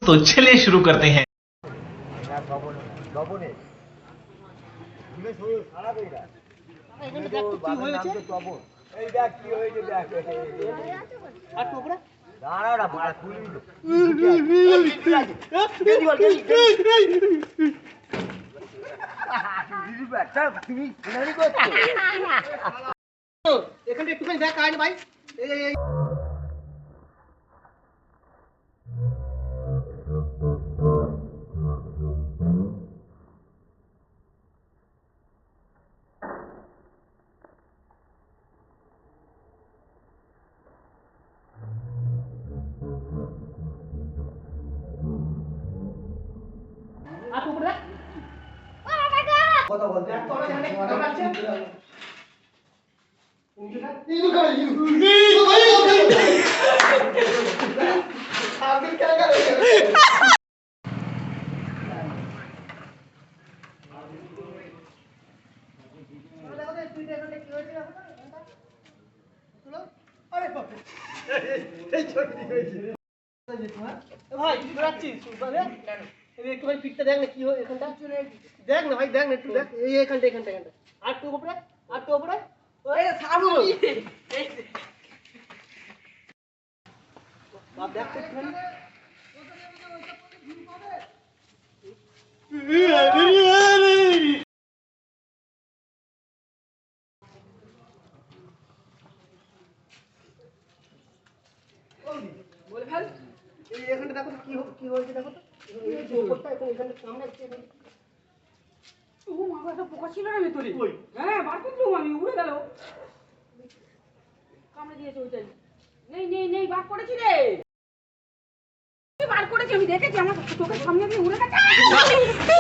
तो चलिए शुरू करते हैं। এখানে একটুখানি দেখ কাজ ভাই কথা বলতে ভাই একটু ভাই পিঠটা দেখ না কি হয় এখানটা দেখ না ভাই দেখ না একটু দেখ এই এখানটা আর একটু উপরে বাপ দেখ বলে ফেল এখানটা দেখো তো কি হয়েছে দেখো তো এই উপরটা এখানে সামনে ও মা একটা পোকা ছিল না ভিতরে হ্যাঁ বার করলুম আমি উড়ে গেল কামড়ে দিয়েছে ওইটাই নেই বার করেছি রে বার করেছি আমি দেখেছি আমার চোখের সামনে দিয়ে উড়ে গেছে